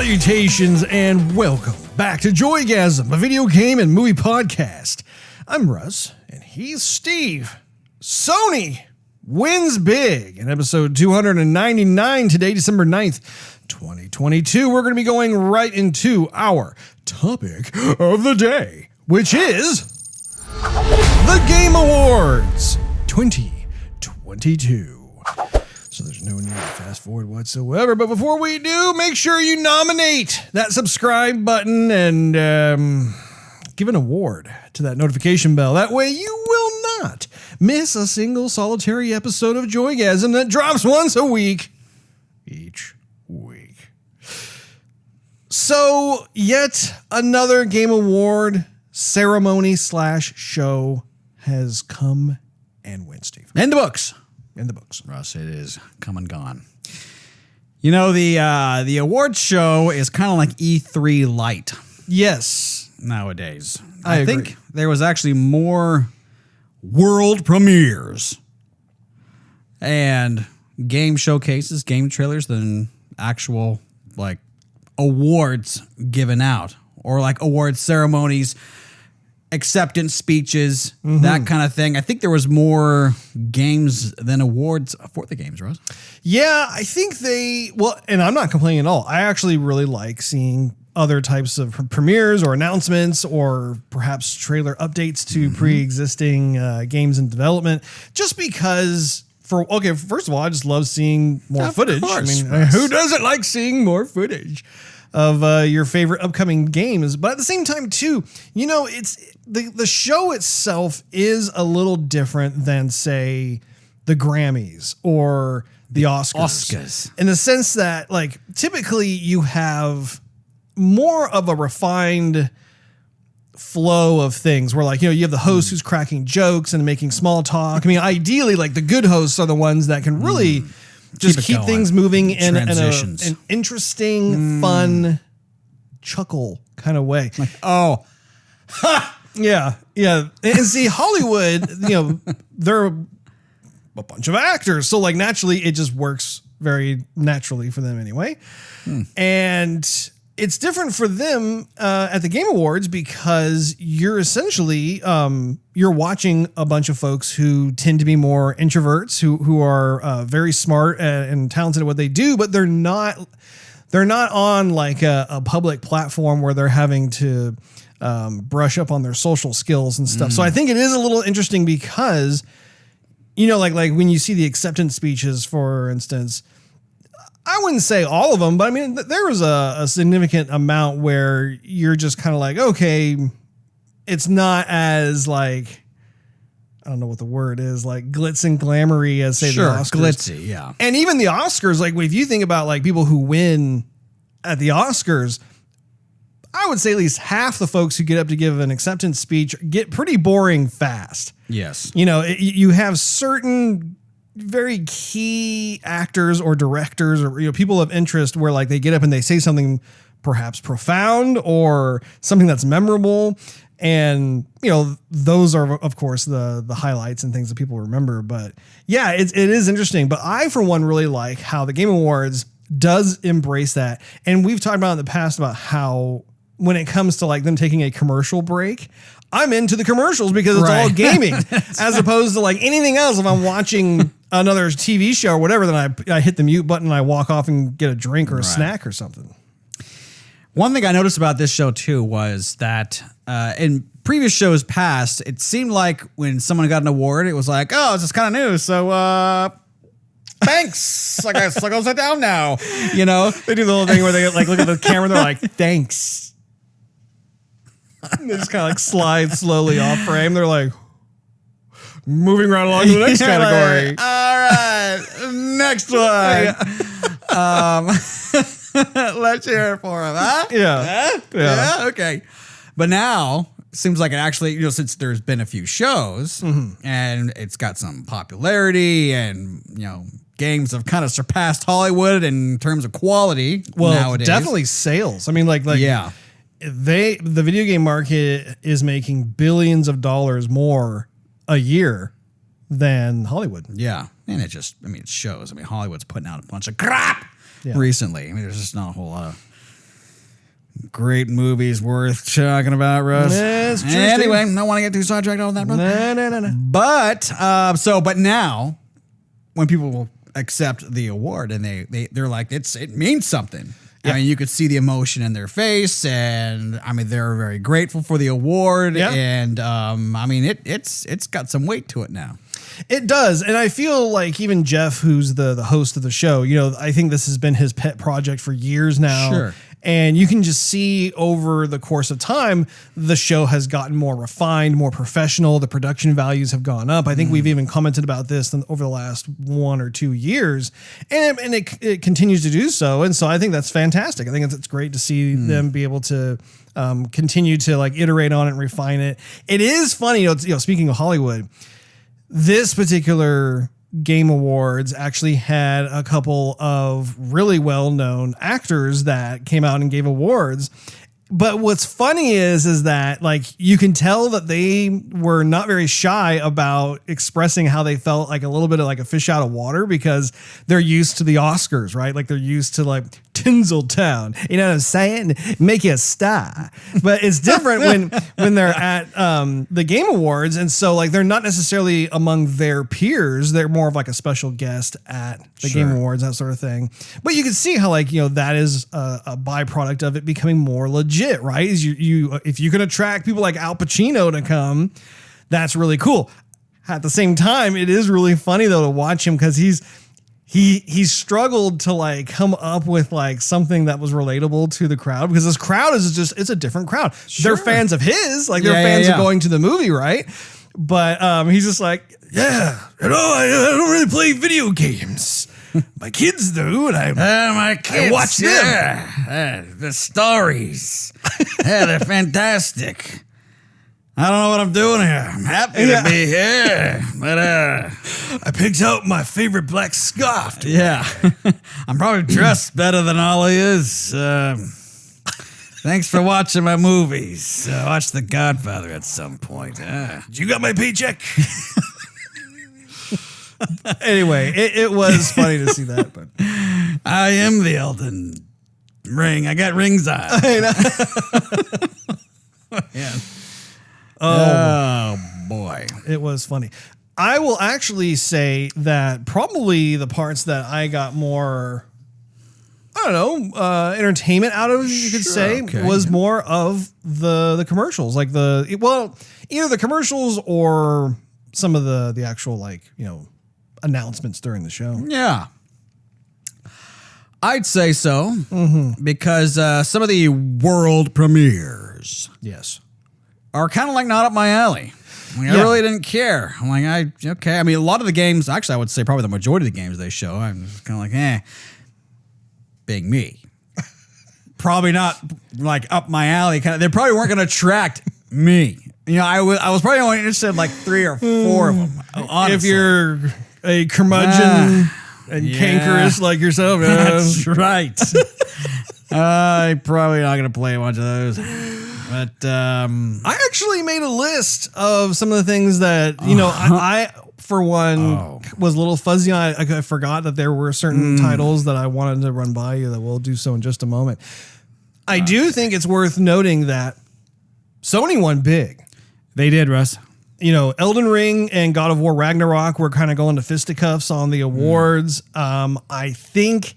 Salutations and welcome back to Joygasm, a video game and movie podcast. I'm Russ, and he's Steve. Sony wins big in episode 299 today, December 9th, 2022. We're going to be going right into our topic of the day, which is the Game Awards 2022. So there's no need to fast forward whatsoever. But before we do, make sure you nominate that subscribe button and give an award to that notification bell. That way you will not miss a single solitary episode of Joygasm that drops once a week each week. So yet another Game Award ceremony / show has come and went, Steve. In the books. In the books. Russ, it is come and gone. You know, the awards show is kind of like E3 light. Yes. Nowadays. I agree. think there was actually more world premieres and game showcases, game trailers than actual like awards given out or like award ceremonies, acceptance speeches, that kind of thing. I think there was more games than awards for the games, Rose. Yeah, I think and I'm not complaining at all. I actually really like seeing other types of premieres or announcements or perhaps trailer updates to pre-existing games in development, just because first of all, I just love seeing more footage. Course, Who doesn't like seeing more footage of your favorite upcoming games? But at the same time, too, you know, it's the show itself is a little different than, say, the Grammys or the Oscars. In the sense that, like, typically you have more of a refined flow of things where, like, you know, you have the host who's cracking jokes and making small talk. I mean, ideally, like, the good hosts are the ones that can really just keep things moving in an interesting, fun, chuckle kind of way. Like, oh, ha! Yeah. And see, Hollywood, you know, they're a bunch of actors. So, like, naturally, it just works very naturally for them anyway. And it's different for them at the Game Awards because you're essentially, you're watching a bunch of folks who tend to be more introverts, who are very smart and talented at what they do, but they're not on like a public platform where they're having to brush up on their social skills and stuff. So I think it is a little interesting because, you know, like when you see the acceptance speeches, for instance, I wouldn't say all of them, but I mean, there was a significant amount where you're just kind of like, okay, it's not as like, I don't know what the word is, like glitz and glamoury as, say, the Oscars. Glitzy, yeah. And even the Oscars, like if you think about like people who win at the Oscars, I would say at least half the folks who get up to give an acceptance speech get pretty boring fast. Yes. You know, you have certain very key actors or directors or, you know, people of interest where like they get up and they say something perhaps profound or something that's memorable. And, you know, those are, of course, the highlights and things that people remember. But yeah, it is interesting. But I, for one, really like how the Game Awards does embrace that. And we've talked about in the past about how when it comes to like them taking a commercial break, I'm into the commercials because it's all gaming as opposed to like anything else. If I'm watching another TV show or whatever, then I hit the mute button and I walk off and get a drink or a snack or something. One thing I noticed about this show too was that in previous shows past, it seemed like when someone got an award, it was like, oh, it's just kind of new. So, thanks. I guess I'll sit down now. You know, they do the whole thing where they like look at the camera and they're like, thanks. And they just kind of like slide slowly off frame. They're like moving right along to the next category. Like, all right, next one. Let's hear it for him, huh? Yeah. Okay. But now it seems like it actually, you know, since there's been a few shows and it's got some popularity and, you know, games have kind of surpassed Hollywood in terms of quality nowadays. Definitely sales. I mean, yeah. The video game market is making billions of dollars more a year than Hollywood. Yeah. And it shows. I mean, Hollywood's putting out a bunch of crap recently. I mean, there's just not a whole lot of great movies worth talking about, Russ. That's true, anyway, don't want to get too sidetracked on that, brother. No. But now, when people accept the award and they're like, it means something. I mean, you could see the emotion in their face, and I mean, they're very grateful for the award, and I mean, it's got some weight to it now. It does, and I feel like even Jeff, who's the host of the show, I think this has been his pet project for years now. Sure. And you can just see over the course of time, the show has gotten more refined, more professional. The production values have gone up. I think we've even commented about this over the last 1 or 2 years, and it continues to do so. And so I think that's fantastic. I think it's great to see them be able to continue to like iterate on it and refine it. It is funny, speaking of Hollywood, this particular Game Awards actually had a couple of really well-known actors that came out and gave awards. But what's funny is that like you can tell that they were not very shy about expressing how they felt, like a little bit of like a fish out of water, because they're used to the Oscars, right? Like they're used to like Tinseltown, you know what I'm saying? Make you a star. But it's different when they're at the Game Awards, and so like they're not necessarily among their peers. They're more of like a special guest at the Game Awards, that sort of thing. But you can see how like that is a byproduct of it becoming more legit, right? Is you if you can attract people like Al Pacino to come, that's really cool. At the same time, it is really funny though to watch him, because he's struggled to like come up with like something that was relatable to the crowd, because this crowd it's a different crowd. Sure. They're fans of his, like they're fans of going to the movie, right? But he's just like, I don't really play video games. My kids do, and my kids, I watch them. The stories, they're fantastic. I don't know what I'm doing here. I'm happy to be here, but I picked out my favorite black scarf. Yeah, I'm probably dressed better than all of yous. Thanks for watching my movies. Watch The Godfather at some point. You got my paycheck. Anyway, it was funny to see that, but I am the Elden ring. I got rings on. Yeah. Oh boy. It was funny. I will actually say that probably the parts that I got more, entertainment out of, you could say, was more of the commercials. Like either the commercials or some of the actual announcements during the show. Yeah. I'd say so, because some of the world premieres are kind of like not up my alley. I really didn't care. I'm like, okay. I mean, a lot of the games, actually, I would say probably the majority of the games they show, I'm just kind of like, being me. Probably not like up my alley. They probably weren't going to attract me. I was probably only interested in like 3 or 4 of them. Honestly. If you're a curmudgeon and cankerous like yourself. That's right. I'm probably not going to play a bunch of those. But I actually made a list of some of the things that, I for one, was a little fuzzy on. I forgot that there were certain titles that I wanted to run by you that we'll do so in just a moment. I do think it's worth noting that Sony won big. They did, Russ. Elden Ring and God of War Ragnarok were kind of going to fisticuffs on the awards. I think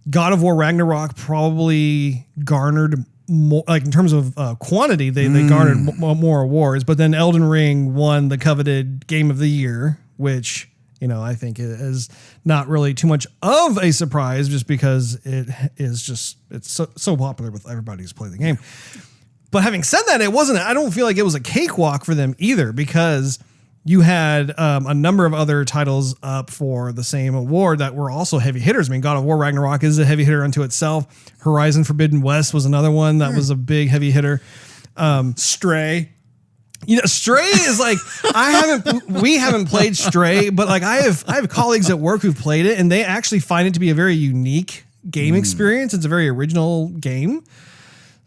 God of War Ragnarok probably garnered more, like in terms of quantity, they garnered more awards. But then Elden Ring won the coveted Game of the Year, which I think is not really too much of a surprise, just because it's so popular with everybody who's played the game. But having said that, I don't feel like it was a cakewalk for them either, because you had a number of other titles up for the same award that were also heavy hitters. I mean, God of War Ragnarok is a heavy hitter unto itself. Horizon Forbidden West was another one that was a big heavy hitter. Stray. Stray is like, we haven't played Stray, but like I have colleagues at work who've played it, and they actually find it to be a very unique game experience. It's a very original game.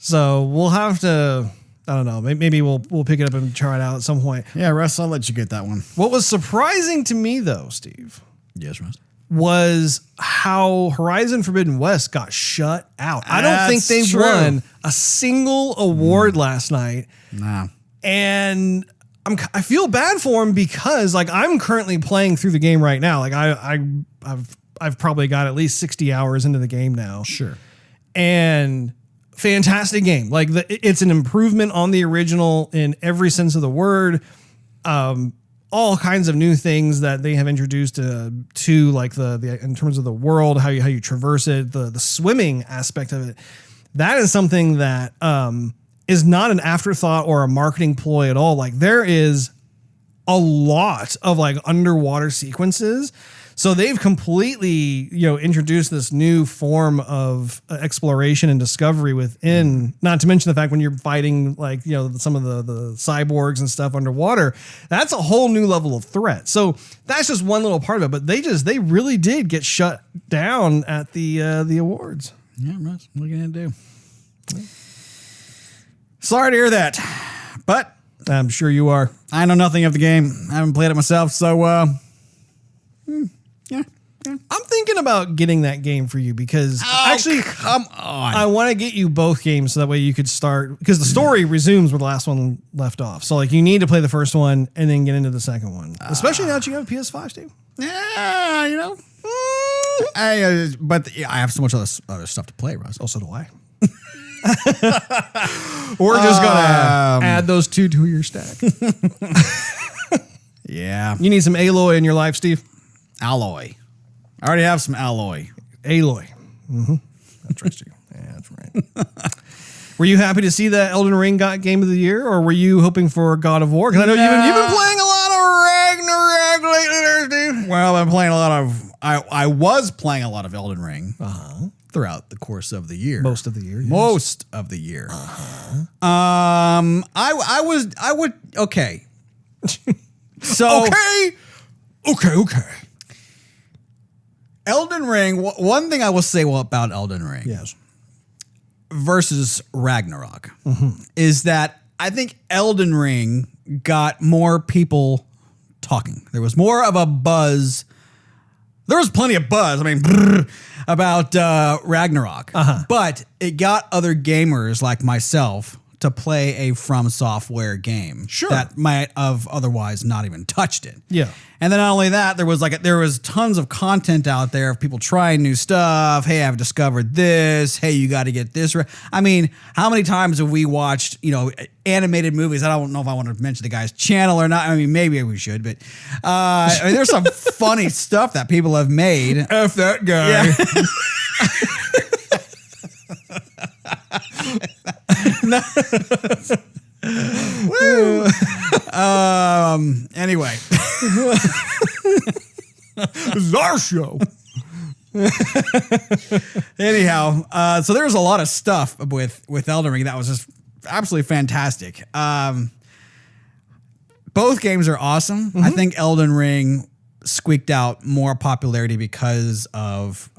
So we'll have to, I don't know, maybe we'll pick it up and try it out at some point. Yeah, Russ, I'll let you get that one. What was surprising to me though, Steve. Yes, Russ. was how Horizon Forbidden West got shut out. I don't think they won a single award last night. Nah. And I feel bad for them because like I'm currently playing through the game right now. Like I've probably got at least 60 hours into the game now. Sure. And fantastic game. Like it's an improvement on the original in every sense of the word. All kinds of new things that they have introduced to like the in terms of the world, how you traverse it, the swimming aspect of it. That is something that is not an afterthought or a marketing ploy at all. Like there is a lot of like underwater sequences. So they've completely, introduced this new form of exploration and discovery within, not to mention the fact when you're fighting like, some of the cyborgs and stuff underwater, that's a whole new level of threat. So that's just one little part of it, but they really did get shut down at the awards. Yeah, Russ, what are you going to do? Sorry to hear that, but I'm sure you are. I know nothing of the game. I haven't played it myself. So, yeah. I'm thinking about getting that game for you because actually, come on. I want to get you both games so that way you could start because the story resumes where the last one left off. So like you need to play the first one and then get into the second one, especially now that you have a PS5, Steve. Yeah, but I have so much other stuff to play, Russ. Also do I. We're just gonna add those two to your stack. Yeah, you need some Aloy in your life, Steve. Alloy. I already have some alloy. Aloy. Mm-hmm. That's right, Steve. Yeah, that's right. Were you happy to see that Elden Ring got Game of the Year, or were you hoping for God of War? Because I know you've been playing a lot of Ragnarok lately there, Steve. Well, I've been playing a lot of... I was playing a lot of Elden Ring throughout the course of the year. Most of the year, yes. Most of the year. I would... Okay. So... Okay. Elden Ring, one thing I will say about Elden Ring versus Ragnarok is that I think Elden Ring got more people talking. There was more of a buzz. There was plenty of buzz, about Ragnarok. But it got other gamers like myself to play a From Software game that might have otherwise not even touched it. Yeah. And then not only that, there was tons of content out there of people trying new stuff. Hey, I've discovered this. Hey, you got to get this. I mean, how many times have we watched, animated movies? I don't know if I want to mention the guy's channel or not. I mean, maybe we should, but there's some funny stuff that people have made. F that guy. Woo. Anyway. This is our show. Anyhow, so there's a lot of stuff with Elden Ring that was just absolutely fantastic. Both games are awesome. I think Elden Ring squeaked out more popularity because of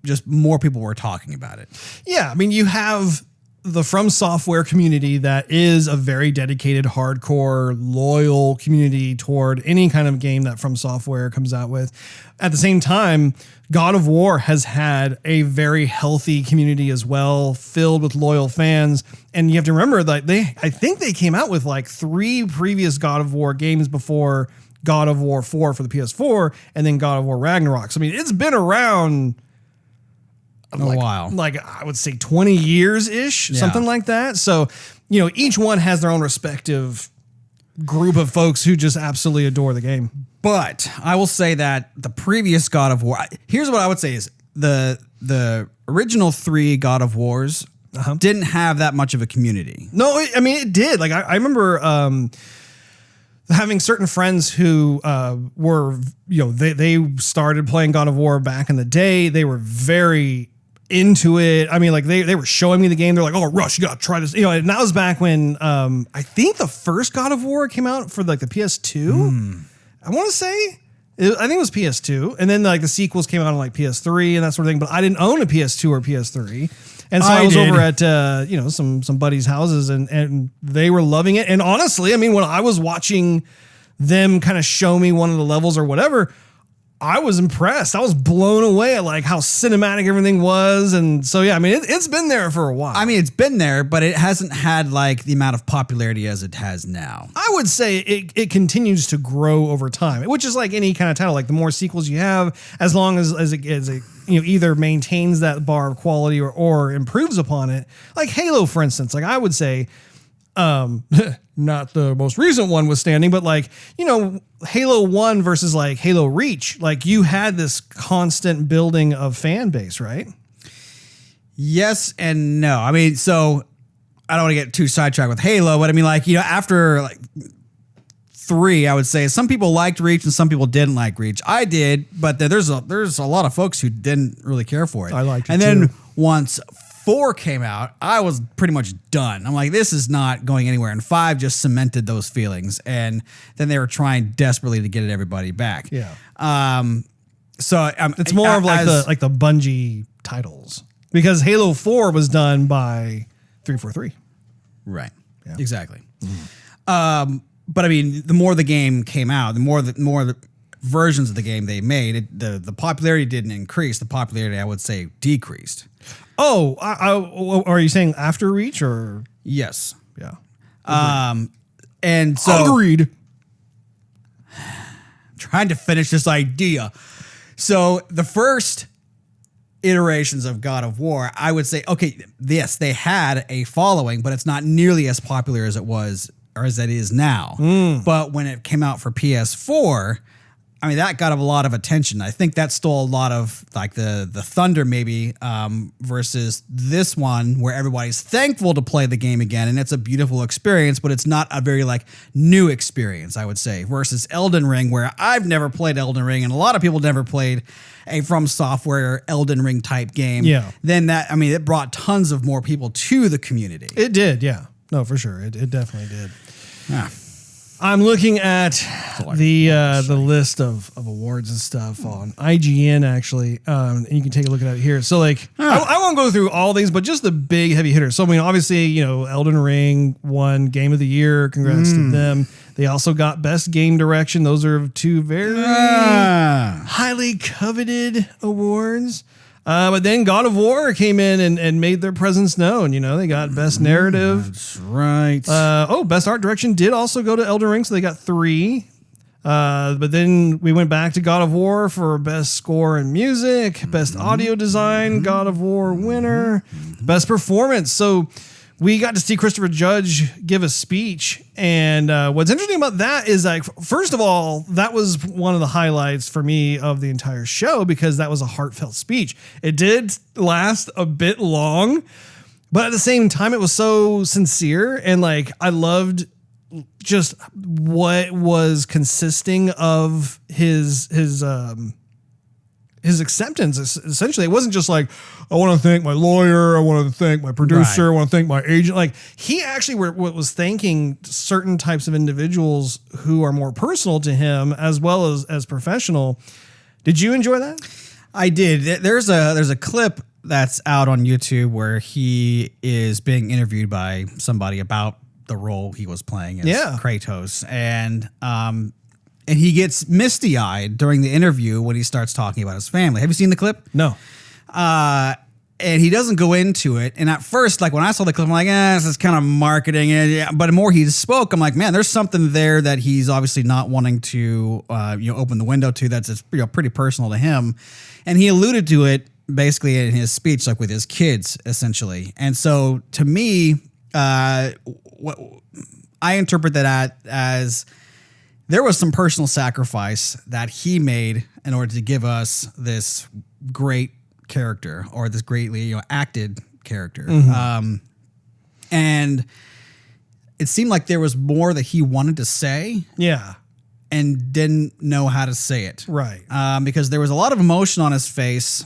just more people were talking about it. Yeah, I mean, you have the From Software community that is a very dedicated, hardcore, loyal community toward any kind of game that From Software comes out with. At the same time, God of War has had a very healthy community as well, filled with loyal fans. And you have to remember that I think they came out with like 3 previous God of War games before God of War 4 for the PS4 and then God of War Ragnarok. So, I mean, it's been around a while. Like I would say 20 years-ish, something like that. So, each one has their own respective group of folks who just absolutely adore the game. But I will say that the previous God of War, here's what I would say is the original 3 God of Wars didn't have that much of a community. No, I mean, it did. Like I remember having certain friends who were, they started playing God of War back in the day. They were very into it. I mean, like they were showing me the game. They're like, "Oh, Rush, you got to try this." And that was back when I think the first God of War came out for like the PS2. I want to say, I think it was PS2, and then like the sequels came out on like PS3 and that sort of thing. But I didn't own a PS2 or PS3. And so I was over at, some buddies' houses and they were loving it. And honestly, I mean, when I was watching them kind of show me one of the levels or whatever, I was impressed. I was blown away at like how cinematic everything was. And so, yeah, I mean, it's been there for a while. I mean, it's been there, but it hasn't had like the amount of popularity as it has now. I would say it continues to grow over time, which is like any kind of title. Like the more sequels you have, as long as it either maintains that bar of quality or improves upon it. Like Halo, for instance, like I would say, not the most recent one withstanding, but like, Halo 1 versus like Halo Reach, like you had this constant building of fan base, right? Yes and no. I mean, so I don't want to get too sidetracked with Halo, but I mean, like, after like 3, I would say some people liked Reach and some people didn't like Reach. I did, but there's a lot of folks who didn't really care for it. I liked it and too. Then once 4 came out, I was pretty much done. I'm like, this is not going anywhere. And 5 just cemented those feelings. And then they were trying desperately to get everybody back. Yeah. So it's more of like the Bungie titles, because Halo 4 was done by 343. Right. Yeah. Exactly. But I mean, the more the game came out, the more the versions of the game they made, the popularity didn't increase. The popularity, I would say, decreased. Oh, are you saying after Reach or? Yes. Yeah. And so agreed. Trying to finish this idea. So the first iterations of God of War, I would say, okay, yes, they had a following, but it's not nearly as popular as it was or as it is now. But when it came out for PS4, I mean, that got a lot of attention. I think that stole a lot of like the thunder maybe versus this one where everybody's thankful to play the game again. And it's a beautiful experience, but it's not a very like new experience, I would say, versus Elden Ring, where I've never played Elden Ring and a lot of people never played a From Software Elden Ring type game. Yeah. Then that, I mean, it brought tons of more people to the community. It did. Yeah. No, for sure. It definitely did. Yeah. I'm looking at the list of awards and stuff on IGN, actually, and you can take a look at it here. So, like, I won't go through all these, but just the big heavy hitters. So, I mean, obviously, Elden Ring won Game of the Year. Congrats to them. They also got Best Game Direction. Those are 2 very highly coveted awards. But then God of War came in and made their presence known. They got Best Narrative. That's right. Best Art Direction did also go to Elden Ring, so they got 3. But then we went back to God of War for Best Score and Music, Best Audio Design, God of War winner, Best Performance. So we got to see Christopher Judge give a speech. And what's interesting about that is, like, first of all, that was one of the highlights for me of the entire show, because that was a heartfelt speech. It did last a bit long, but at the same time, it was so sincere. And like, I loved just what was consisting of his acceptance. Essentially, it wasn't just like, I want to thank my lawyer, I want to thank my producer, I want to thank my agent. Like, he actually was thanking certain types of individuals who are more personal to him as well as professional. Did you enjoy that? I did. There's a clip that's out on YouTube where he is being interviewed by somebody about the role he was playing as Kratos, and he gets misty-eyed during the interview when he starts talking about his family. Have you seen the clip? No. And he doesn't go into it. And at first, like when I saw the clip, I'm like, this is kind of marketing. But the more he spoke, I'm like, man, there's something there that he's obviously not wanting to open the window to. That's pretty personal to him. And he alluded to it basically in his speech, like with his kids, essentially. And so to me, what I interpret that as there was some personal sacrifice that he made in order to give us this great character, or this greatly acted character. And it seemed like there was more that he wanted to say. Yeah. And didn't know how to say it. Right. Because there was a lot of emotion on his face.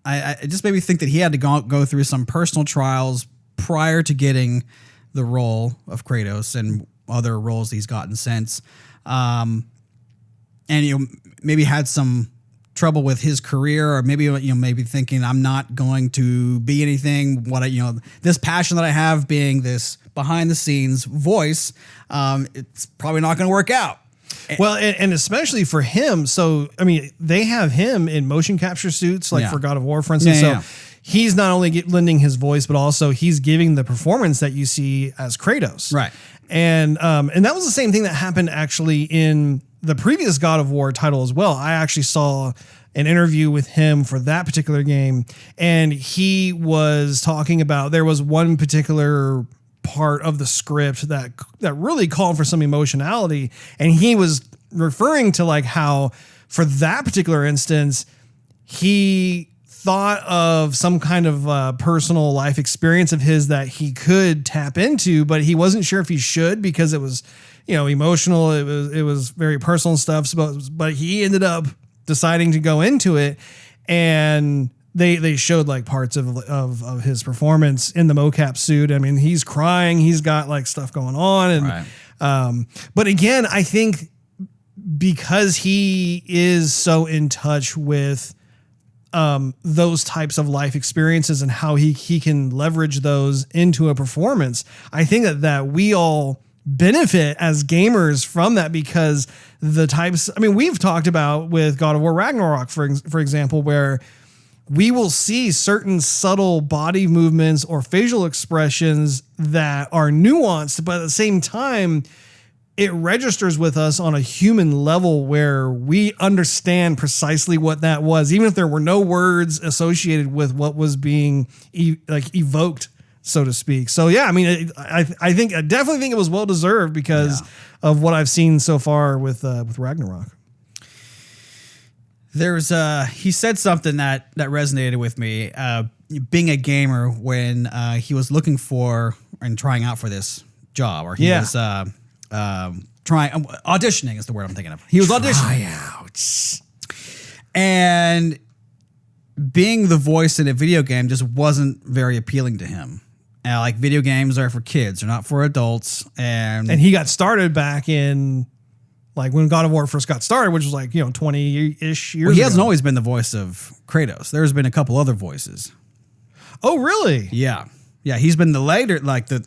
It just made me think that he had to go through some personal trials prior to getting the role of Kratos and other roles he's gotten since. And maybe had some trouble with his career, or maybe thinking, I'm not going to be anything. This passion that I have, being this behind the scenes voice, it's probably not going to work out. Well, and especially for him. So, I mean, they have him in motion capture suits, like for God of War, for instance. So he's not only lending his voice, but also he's giving the performance that you see as Kratos. Right. And that was the same thing that happened actually in the previous God of War title as well. I actually saw an interview with him for that particular game, and he was talking about there was one particular part of the script that really called for some emotionality, and he was referring to like how for that particular instance he thought of some kind of personal life experience of his that he could tap into, but he wasn't sure if he should because it was, you know, emotional. It was very personal stuff. But he ended up deciding to go into it, and they showed like parts of his performance in the mocap suit. I mean, he's crying. He's got like stuff going on, and but again, I think because he is so in touch with those types of life experiences and how he can leverage those into a performance, I think that we all benefit as gamers from that, because the types, I mean, we've talked about with God of War Ragnarok, for example, where we will see certain subtle body movements or facial expressions that are nuanced, but at the same time, it registers with us on a human level where we understand precisely what that was, even if there were no words associated with what was being evoked, so to speak. So yeah, I mean, I definitely think it was well deserved because of what I've seen so far with Ragnarok. There's he said something that resonated with me. Being a gamer when he was looking for and trying out for this job, or he was auditioning is the word I'm thinking of. He was auditioning. Tryouts. And being the voice in a video game just wasn't very appealing to him. Like, video games are for kids, they're not for adults. And he got started back in like when God of War first got started, which was like, 20-ish years ago. He hasn't always been the voice of Kratos. There's been a couple other voices. Oh, really? Yeah. Yeah, he's been the later Kratos.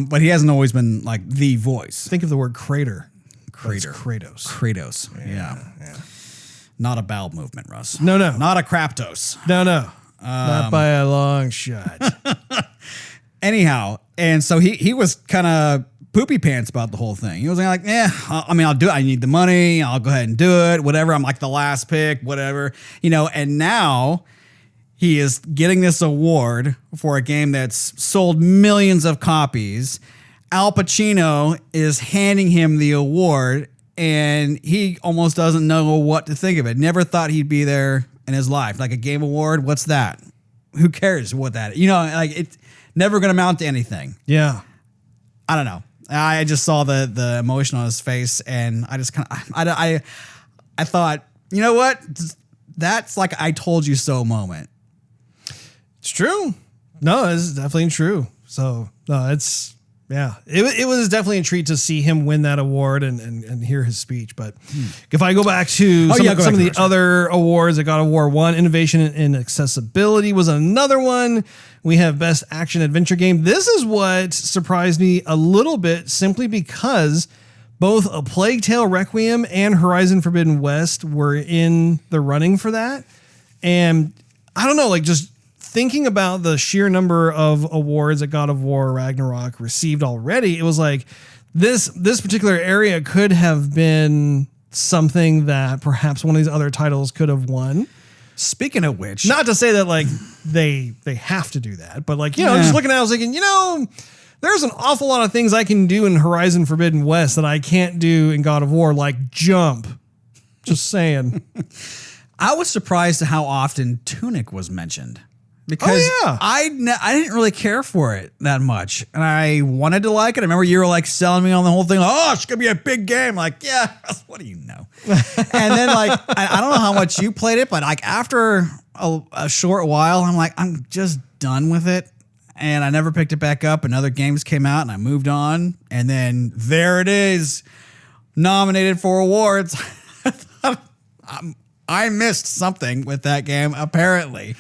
But he hasn't always been like the voice. Think of the word crater. Kratos. Yeah. Not a bowel movement, Russ. No. Not a Kraptos. No. Not by a long shot. Anyhow, and so he was kind of poopy pants about the whole thing. He was like, I'll do it. I need the money. I'll go ahead and do it. Whatever. I'm like the last pick, whatever. And now he is getting this award for a game that's sold millions of copies. Al Pacino is handing him the award, and he almost doesn't know what to think of it. Never thought he'd be there in his life. Like, a game award, what's that? Who cares what that is? Like, it's never going to amount to anything. Yeah. I don't know. I just saw the emotion on his face, and I just kind of, I thought, you know what? That's like I told you so moment. It's true. No, it's definitely true. So no, it was definitely a treat to see him win that award and hear his speech. But if I go back to some of the other awards, that God of War 1, innovation in accessibility was another one. We have best action adventure game. This is what surprised me a little bit, simply because both A Plague Tale Requiem and Horizon Forbidden West were in the running for that. And I don't know, like, just thinking about the sheer number of awards that God of War Ragnarok received already, it was like this particular area could have been something that perhaps one of these other titles could have won. Speaking of which, not to say that like they have to do that, but like, just looking at it, I was thinking, there's an awful lot of things I can do in Horizon Forbidden West that I can't do in God of War, like jump. Just saying. I was surprised at how often Tunic was mentioned. Because I didn't really care for it that much, and I wanted to like it. I remember you were like selling me on the whole thing. Oh, it's gonna be a big game. Like, yeah, what do you know? And then like I don't know how much you played it, but like after a short while, I'm like, I'm just done with it, and I never picked it back up. And other games came out, and I moved on. And then there it is, nominated for awards. I missed something with that game, apparently.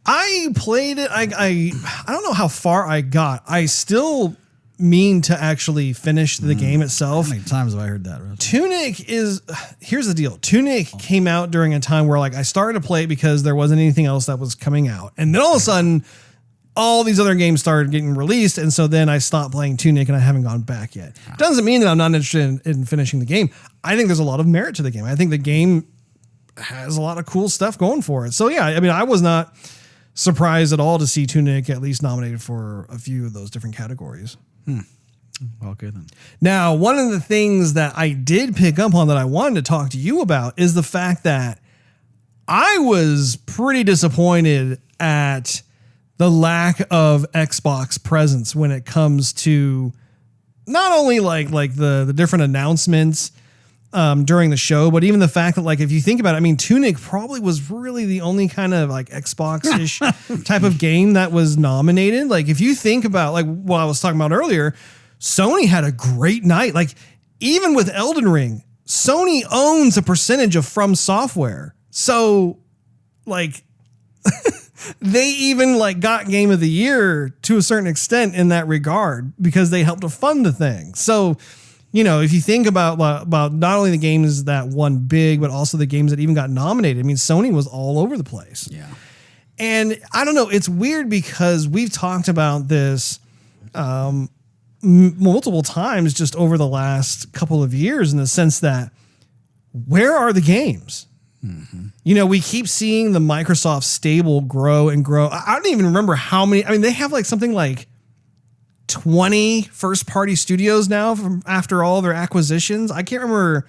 I played it. I don't know how far I got. I still mean to actually finish the game itself. How many times have I heard that, Rose? Tunic is, here's the deal. Tunic came out during a time where like I started to play it because there wasn't anything else that was coming out. And then all of a sudden, all these other games started getting released. And so then I stopped playing Tunic and I haven't gone back yet. Doesn't mean that I'm not interested in finishing the game. I think there's a lot of merit to the game. I think the game has a lot of cool stuff going for it. So yeah, I mean, I was not surprised at all to see Tunic at least nominated for a few of those different categories. Well, good then. Now, one of the things that I did pick up on that I wanted to talk to you about is the fact that I was pretty disappointed at the lack of Xbox presence when it comes to not only like the different announcements during the show, but even the fact that like if you think about it, I mean, Tunic probably was really the only kind of like Xbox-ish type of game that was nominated. Like if you think about like what I was talking about earlier, Sony had a great night. Like even with Elden Ring, Sony owns a percentage of From Software. So like they even like got Game of the Year to a certain extent in that regard because they helped to fund the thing. So, you know, if you think about not only the games that won big, but also the games that even got nominated, I mean, Sony was all over the place. Yeah. And I don't know, it's weird because we've talked about this multiple times just over the last couple of years in the sense that where are the games? Mm-hmm. You know, we keep seeing the Microsoft stable grow and grow. I don't even remember how many. I mean, they have like something like 20 first-party studios now from after all their acquisitions. I can't remember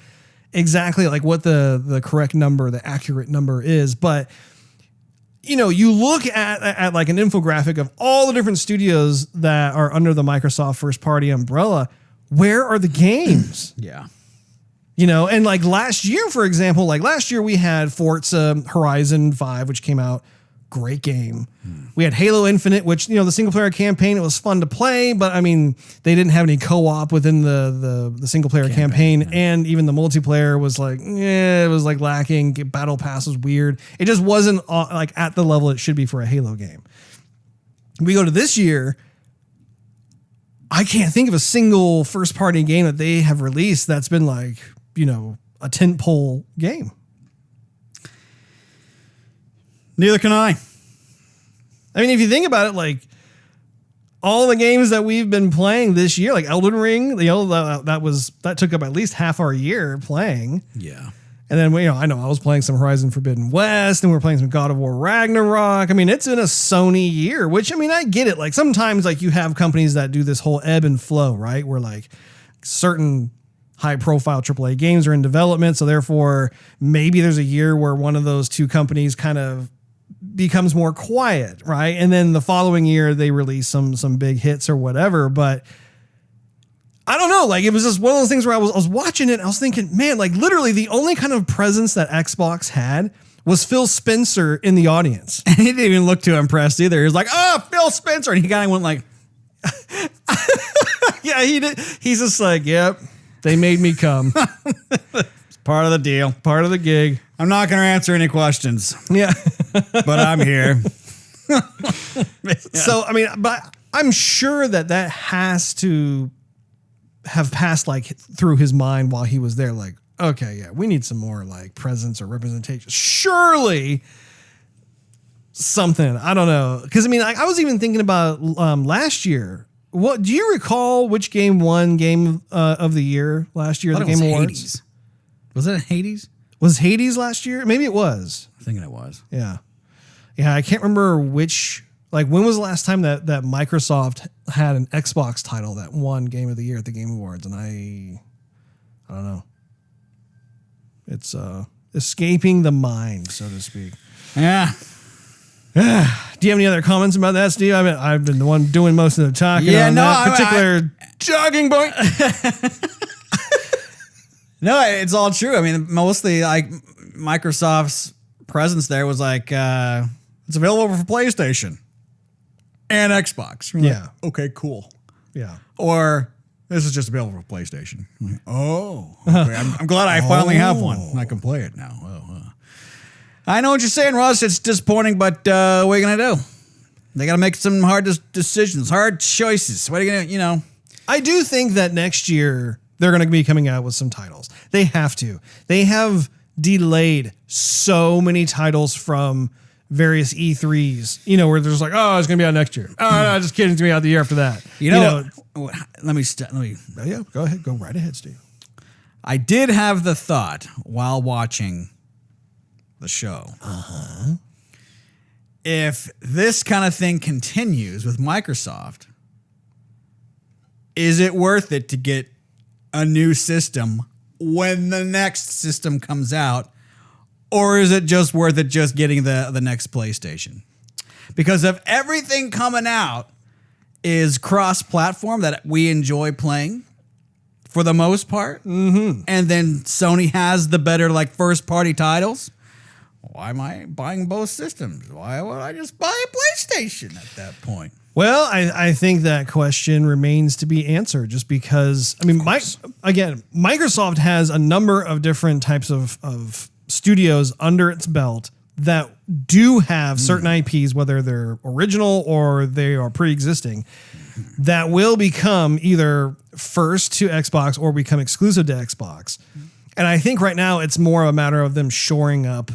exactly like what the correct number, the accurate number is, but you know, you look at like an infographic of all the different studios that are under the Microsoft first-party umbrella. Where are the games? Yeah. You know, and like last year, for example, like last year we had Forza Horizon 5, which came out. Great game. We had Halo Infinite, which, you know, the single player campaign, it was fun to play, but I mean, they didn't have any co-op within the single player campaign. Yeah. And even the multiplayer was like, it was like lacking. Battle Pass was weird. It just wasn't like at the level it should be for a Halo game. We go to this year, I can't think of a single first party game that they have released that's been like, you know, a tentpole game. Neither can I. I mean, if you think about it, like all the games that we've been playing this year, like Elden Ring, you know, that took up at least half our year playing. Yeah. And then, you know, I was playing some Horizon Forbidden West and we're playing some God of War Ragnarok. I mean, it's been a Sony year, which I mean, I get it. Like sometimes like you have companies that do this whole ebb and flow, right? Where like certain high profile AAA games are in development. So therefore maybe there's a year where one of those two companies kind of becomes more quiet, right? And then the following year they release some big hits or whatever. But I don't know, like it was just one of those things where I was watching it and I was thinking, man, like literally the only kind of presence that Xbox had was Phil Spencer in the audience. And he didn't even look too impressed either. He was like, oh, Phil Spencer. And he kind of went like, yeah, he did. He's just like, yep, they made me come. It's part of the deal. Part of the gig. I'm not going to answer any questions. Yeah. But I'm here. Yeah. So, I mean, but I'm sure that has to have passed like through his mind while he was there. Like, okay, yeah, we need some more like presence or representation. Surely something, I don't know. Cause I mean, I was even thinking about last year. What do you recall which game won game of the year last year? The Game Awards? Hades. Was it Hades? Was Hades last year? Maybe it was. I'm thinking it was. Yeah. Yeah. I can't remember which, like when was the last time that Microsoft had an Xbox title that won Game of the Year at the Game Awards? And I don't know. It's escaping the mind, so to speak. Yeah. Do you have any other comments about that, Steve? I've been the one doing most of the talking on that particular jogging point. No, it's all true. I mean, mostly like Microsoft's presence there was like, it's available for PlayStation and Xbox. Yeah. Like, okay, cool. Yeah. Or this is just available for PlayStation. Like, oh, okay. I'm glad I finally have one. I can play it now. I know what you're saying, Ross. It's disappointing, but what are you going to do? They got to make some hard decisions, hard choices. What are you going to, I do think that next year they're going to be coming out with some titles. They have to. They have delayed so many titles from various E3s, where there's like, oh, it's going to be out next year. Oh, no, just kidding. It's going to be out the year after that. Let me. Oh, yeah, go ahead. Go right ahead, Steve. I did have the thought while watching the show. If this kind of thing continues with Microsoft, is it worth it to get a new system when the next system comes out? Or is it just worth it just getting the next PlayStation? Because if everything coming out is cross-platform that we enjoy playing for the most part, and then Sony has the better first-party titles, why am I buying both systems? Why would I just buy a PlayStation at that point? Well, I think that question remains to be answered just because, Microsoft has a number of different types of studios under its belt that do have certain IPs, whether they're original or they are pre-existing, that will become either first to Xbox or become exclusive to Xbox. And I think right now it's more a matter of them shoring up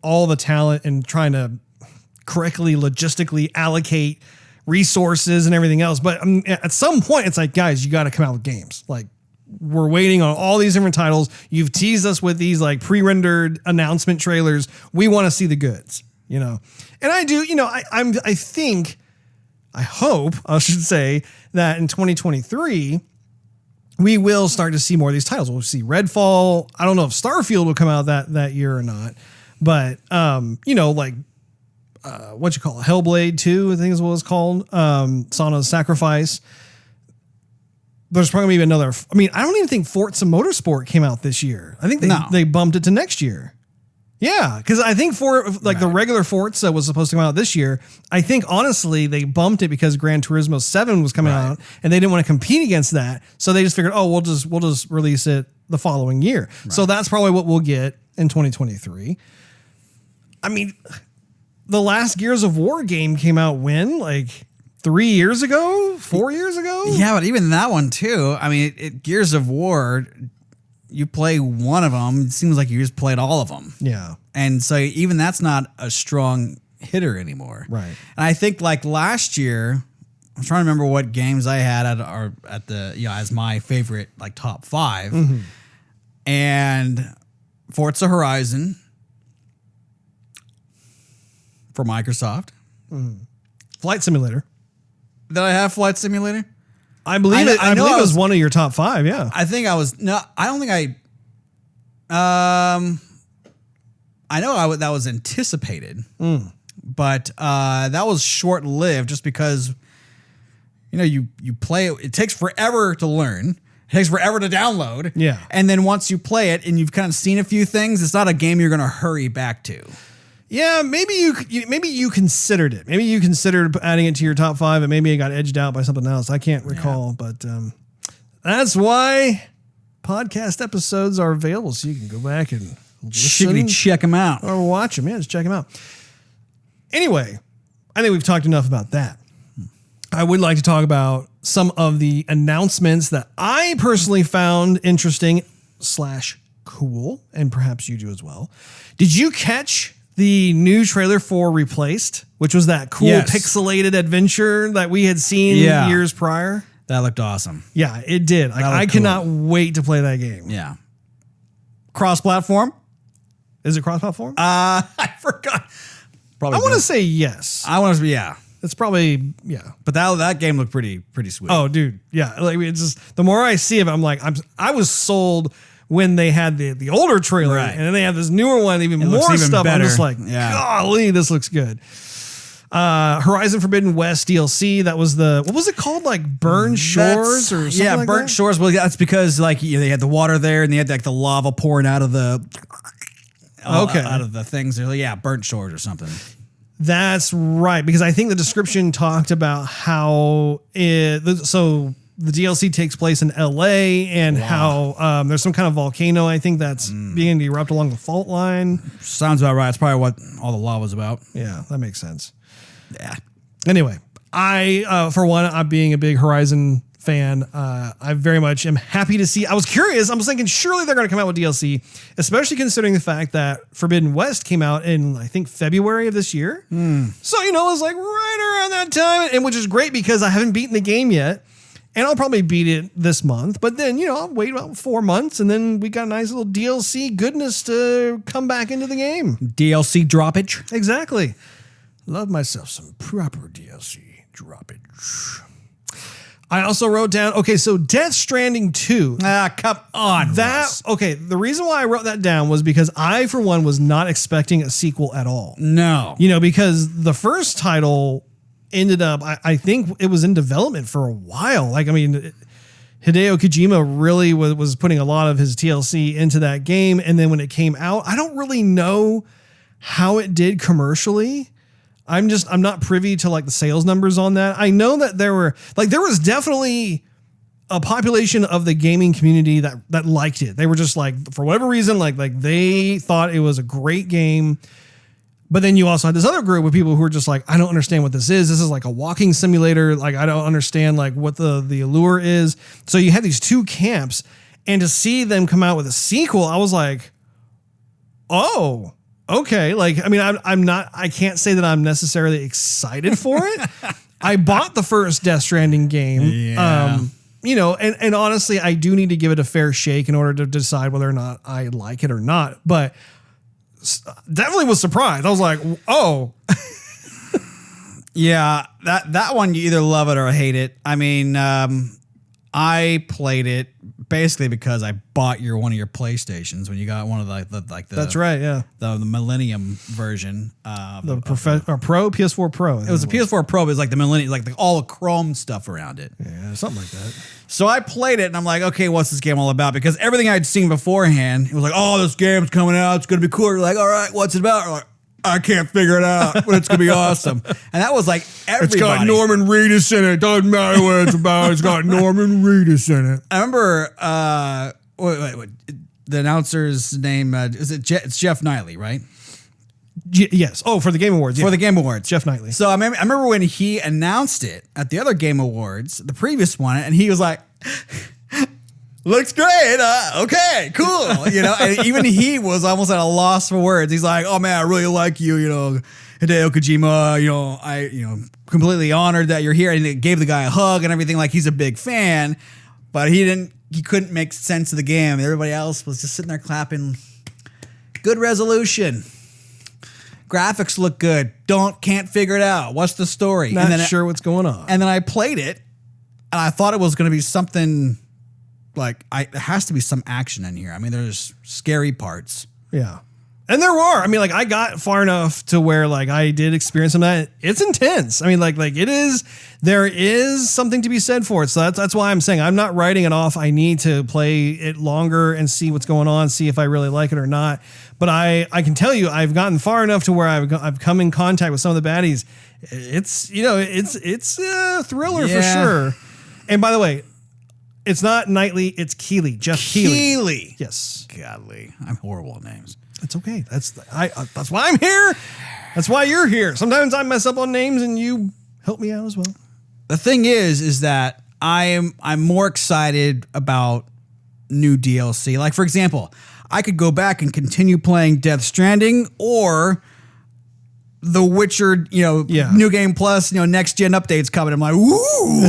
all the talent and trying to correctly logistically allocate resources and everything else. But at some point, it's like, guys, you got to come out with games. We're waiting on all these different titles. You've teased us with these pre-rendered announcement trailers. We want to see the goods, And I do, I hope that in 2023, we will start to see more of these titles. We'll see Redfall. I don't know if Starfield will come out that year or not, but what you call it? Hellblade 2, I think is what it's called. Sona's Sacrifice. There's probably going to be another. I don't even think Forza Motorsport came out this year. I think they bumped it to next year. Yeah, because I think the regular Forza was supposed to come out this year. I think honestly they bumped it because Gran Turismo 7 was coming out and they didn't want to compete against that. So they just figured, we'll just release it the following year. Right. So that's probably what we'll get in 2023. The last Gears of War game came out when? 3 years ago? 4 years ago? Yeah, but even that one too. Gears of War, you play one of them, it seems like you just played all of them. Yeah. And so even that's not a strong hitter anymore. Right. And I think last year, I'm trying to remember what games I had at the as my favorite top 5. Mm-hmm. And Forza Horizon for Microsoft. Mm. Flight Simulator. Did I have Flight Simulator? I believe it. I believe it was one of your top 5. Yeah. I think I was. No, I don't think I. I know that was anticipated, but that was short lived just because. You play it. It takes forever to learn. It takes forever to download. Yeah. And then once you play it and you've kind of seen a few things, it's not a game you're going to hurry back to. Yeah, maybe you considered it. Maybe you considered adding it to your top 5, and maybe it got edged out by something else. I can't recall, but that's why podcast episodes are available, so you can go back and check them out or watch them. Yeah, just check them out. Anyway, I think we've talked enough about that. I would like to talk about some of the announcements that I personally found interesting / cool, and perhaps you do as well. Did you catch the new trailer for Replaced, which was that cool pixelated adventure that we had seen years prior? That looked awesome. Yeah, it did. I cannot wait to play that game. Yeah. Cross-platform? Is it cross-platform? I forgot. Probably. I want to say yes. It's probably, yeah. But that game looked pretty sweet. Oh, dude. Yeah. It's just, the more I see of it, I'm like, I was sold when they had the older trailer, right, and then they have this newer one, even more stuff. Better. I'm just like, golly, this looks good. Horizon Forbidden West DLC. That was what was it called? Burn Shores or something like Burnt that? Shores. Well, that's because they had the water there and they had the lava pouring out of the out of the things. They're like, Burnt Shores or something. That's right, because I think the description talked about how the DLC takes place in LA and how there's some kind of volcano, I think, that's beginning to erupt along the fault line. Sounds about right. It's probably what all the lava's about. Yeah, that makes sense. Yeah. Anyway, for one, I'm being a big Horizon fan. I very much am happy to see. I was curious. I was thinking surely they're going to come out with DLC, especially considering the fact that Forbidden West came out in, I think, February of this year. So, it was like right around that time, and which is great because I haven't beaten the game yet. And I'll probably beat it this month. But then, I'll wait about 4 months, and then we got a nice little DLC goodness to come back into the game. DLC droppage. Exactly. Love myself some proper DLC droppage. I also wrote down, so Death Stranding 2. Come on. The reason why I wrote that down was because I, for one, was not expecting a sequel at all. No. Because the first title ended up, I think it was in development for a while. Hideo Kojima really was putting a lot of his TLC into that game. And then when it came out, I don't really know how it did commercially. I'm not privy to the sales numbers on that. I know that there was definitely a population of the gaming community that liked it. They were just for whatever reason, they thought it was a great game. But then you also had this other group of people who were just I don't understand what this is. This is like a walking simulator. I don't understand what the allure is. So you had these two camps, and to see them come out with a sequel, I was like, oh, okay. I can't say that I'm necessarily excited for it. I bought the first Death Stranding game. Yeah. And honestly, I do need to give it a fair shake in order to decide whether or not I like it or not. But definitely was surprised. I was like, oh. Yeah, that one, you either love it or hate it. I played it basically because I bought one of your PlayStations when you got one of the That's right, yeah. The Millennium version. Pro, PS4 Pro. It was a PS4 Pro, but it was the Millennium, all the chrome stuff around it. Yeah, something like that. So I played it and I'm like, okay, what's this game all about? Because everything I'd seen beforehand, it was like, oh, this game's coming out, it's gonna be cool. You're like, all right, what's it about? You're like, I can't figure it out, but it's gonna be awesome. And that was everybody. It's got Norman Reedus in it. Doesn't matter what it's about. It's got Norman Reedus in it. I remember wait, the announcer's name it's Jeff Knightley, right? Yes. Oh, for the Game Awards. Yeah. For the Game Awards. Jeff Knightley. So I remember when he announced it at the other Game Awards, the previous one, and he was like, looks great. Okay, cool. And even he was almost at a loss for words. He's like, oh man, I really like you, Hideo Kojima, I completely honored that you're here. And it gave the guy a hug and everything, he's a big fan, but he couldn't make sense of the game. Everybody else was just sitting there clapping. Good resolution. Graphics look good. Can't figure it out. What's the story? Not sure what's going on. And then I played it and I thought it was going to be something there has to be some action in here. There's scary parts. Yeah. And there were. I got far enough to where I did experience some of that. It's intense. It is. There is something to be said for it. So that's why I'm saying I'm not writing it off. I need to play it longer and see what's going on, see if I really like it or not. But I can tell you, I've gotten far enough to where I've come in contact with some of the baddies. It's it's a thriller for sure. And by the way, it's not Knightley, it's Keeley. Jeff Keeley. Keeley. Yes. Godly. I'm horrible at names. It's okay. That's why I'm here. That's why you're here. Sometimes I mess up on names and you help me out as well. The thing is that I'm more excited about new DLC. For example, I could go back and continue playing Death Stranding or The Witcher, New Game Plus, next gen updates coming. I'm like, woo,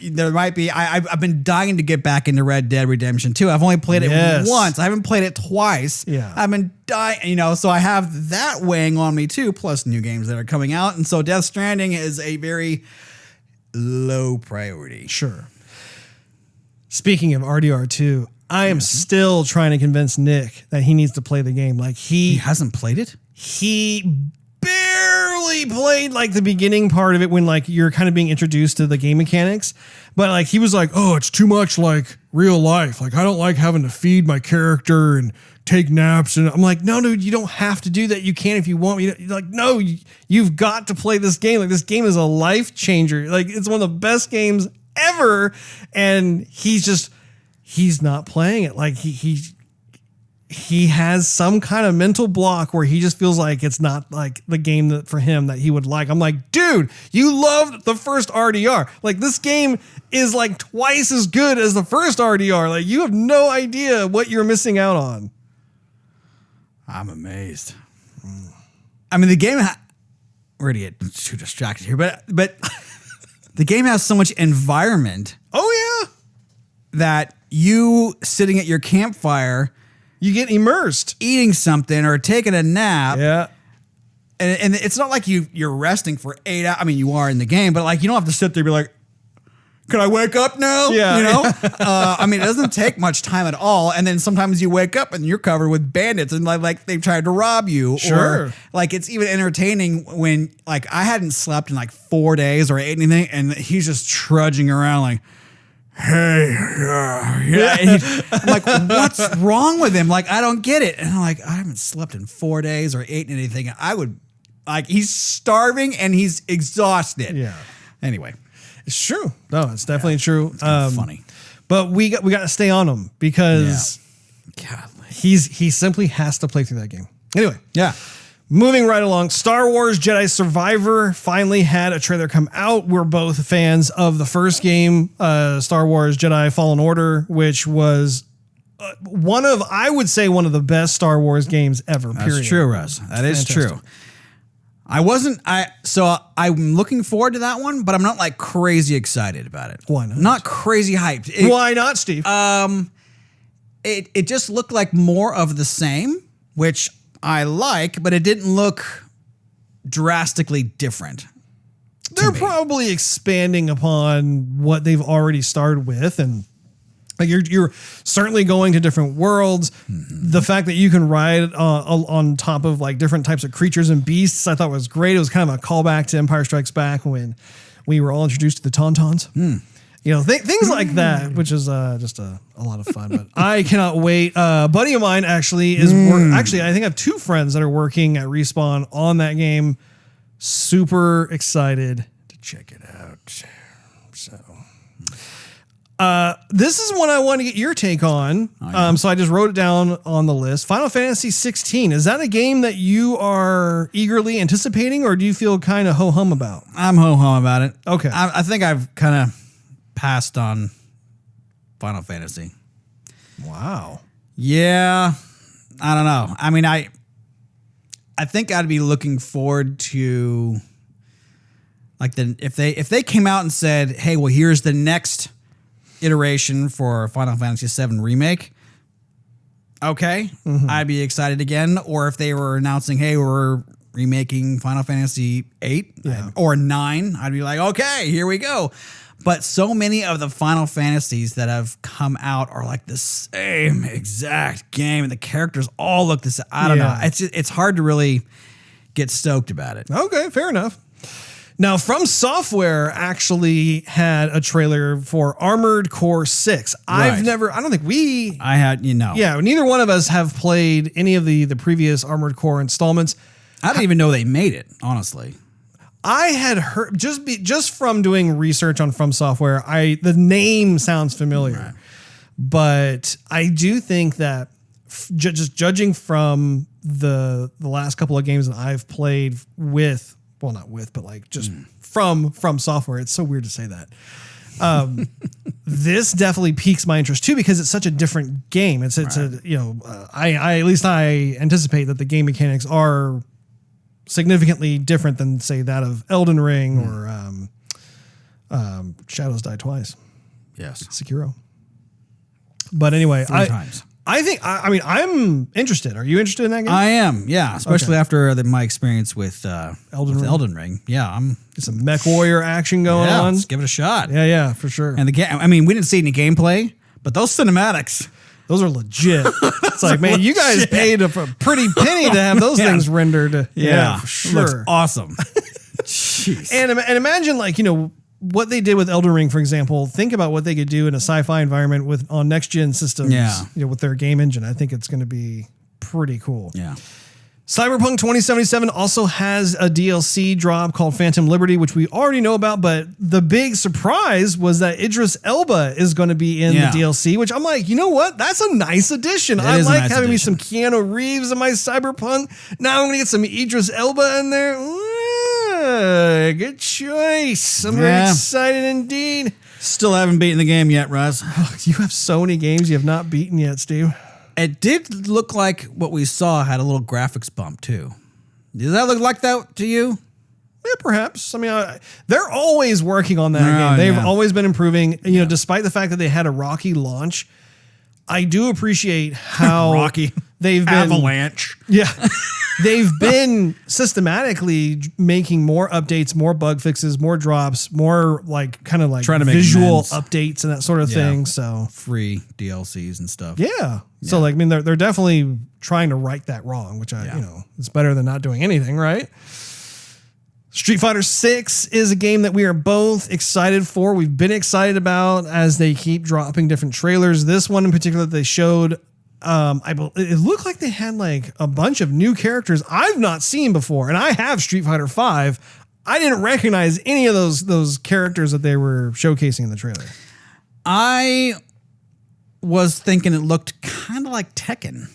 there might be. I've been dying to get back into Red Dead Redemption 2. I've only played it once. I haven't played it twice. Yeah, I've been dying. So I have that weighing on me too. Plus new games that are coming out, and so Death Stranding is a very low priority. Sure. Speaking of RDR2. I am still trying to convince Nick that he needs to play the game. He hasn't played it? He barely barely played like the beginning part of it when like you're kind of being introduced to the game mechanics, but like he was like, oh, it's too much like real life. Like I don't like having to feed my character and take naps. And I'm like, no, dude, you don't have to do that. You can if you want. You're like, no, you've got to play this game. Like this game is a life changer. Like it's one of the best games ever. And he's not playing it. Like he has some kind of mental block where he just feels like it's not like the game that for him that he would like. I'm like, dude, you loved the first RDR. Like this game is like twice as good as the first RDR. Like you have no idea what you're missing out on. I'm amazed. I mean, the game, we're going to get too distracted here, but the game has so much environment. Oh yeah. That you sitting at your campfire, you get immersed, eating something or taking a nap. Yeah. And it's not like you're resting for 8 hours. I mean, you are in the game, but like you don't have to sit there and be like, can I wake up now? Yeah. You know? I mean, it doesn't take much time at all. And then sometimes you wake up and you're covered with bandits and like they've tried to rob you. Sure. Or like it's even entertaining when like I hadn't slept in like 4 days or anything and he's just trudging around like, hey, yeah. I'm like, what's wrong with him? Like, I don't get it. And I'm like, I haven't slept in 4 days or eaten anything. I would like, he's starving and he's exhausted. Yeah. Anyway. It's true. No, it's definitely true. It's funny. But we got to stay on him because he simply has to play through that game. Anyway. Yeah. Moving right along, Star Wars Jedi Survivor finally had a trailer come out. We're both fans of the first game, Star Wars Jedi Fallen Order, which was I would say one of the best Star Wars games ever, period. That's true, Russ. That is true. So I'm looking forward to that one, but I'm not like crazy excited about it. Why not? Not crazy hyped. Why not, Steve? It just looked like more of the same, which I like, but it didn't look drastically different. They're probably expanding upon what they've already started with, and like you're certainly going to different worlds. Mm-hmm. The fact that you can ride on top of like different types of creatures and beasts, I thought was great. It was kind of a callback to Empire Strikes Back when we were all introduced to the Tauntauns. You know, things like that, which is just a lot of fun. But I cannot wait. A buddy of mine actually is actually, I think I have 2 friends that are working at Respawn on that game. Super excited to check it out. So, this is one I want to get your take on. So I just wrote it down on the list. Final Fantasy 16. Is that a game that you are eagerly anticipating, or do you feel kind of ho-hum about? I'm ho-hum about it. Okay. I think I've kind of passed on Final Fantasy. Wow. Yeah. I don't know. I mean, I think I'd be looking forward to like if they came out and said, "Hey, well, here's the next iteration for Final Fantasy VII Remake." Okay, I'd be excited again. Or if they were announcing, "Hey, we're remaking Final Fantasy VIII or 9," I'd be like, "Okay, here we go." But so many of the Final Fantasies that have come out are like the same exact game, and the characters all look the same. I don't know. It's hard to really get stoked about it. Okay, fair enough. Now, From Software actually had a trailer for Armored Core 6. I don't think I had, Yeah, neither one of us have played any of the previous Armored Core installments. I didn't even know they made it, honestly. I had heard just from doing research on From Software, the name sounds familiar, but I do think that just judging from the last couple of games that I've played with, well, not with, but like just from Software, it's so weird to say that. This definitely piques my interest too because it's such a different game. It's I at least I anticipate that the game mechanics are significantly different than, say, that of Elden Ring or Shadows Die Twice. Yes. Sekiro. But anyway, 3 times. I think, I'm interested. Are you interested in that game? I am, yeah. Especially after my experience with Elden Ring. Yeah, It's some mech warrior action going on. Let's give it a shot. Yeah, for sure. And the game, I mean, we didn't see any gameplay, but those cinematics. Those are legit. It's like, man, you guys paid a pretty penny to have those things rendered. Yeah, for sure. Looks awesome. Jeez. And imagine, like, you know, what they did with Elden Ring, for example. Think about what they could do in a sci-fi environment with on next gen systems. Yeah. You know, with their game engine. I think it's going to be pretty cool. Yeah. Cyberpunk 2077 also has a DLC drop called Phantom Liberty, which we already know about, but the big surprise was that Idris Elba is going to be in the DLC, which I'm like, you know what? That's a nice addition. I like having me some Keanu Reeves in my Cyberpunk. Now I'm going to get some Idris Elba in there. Good choice. I'm very excited indeed. Still haven't beaten the game yet, Russ. You have Sony games you have not beaten yet, Steve. It did look like what we saw had a little graphics bump too. Does that look like that to you? Yeah, perhaps. I mean, they're always working on that game. They've always been improving. You know, despite the fact that they had a rocky launch, I do appreciate how rocky they've been avalanche. Yeah, they've been systematically making more updates, more bug fixes, more drops, more like kind of like trying to make visual updates and that sort of thing. So free DLCs and stuff. Yeah. So like, I mean, they're definitely trying to right that wrong, which you know, it's better than not doing anything, right? Street Fighter 6 is a game that we are both excited for. We've been excited about as they keep dropping different trailers. This one in particular that they showed, it looked like they had like a bunch of new characters I've not seen before, and I have Street Fighter 5. I didn't recognize any of those characters that they were showcasing in the trailer. I was thinking it looked kind of like Tekken.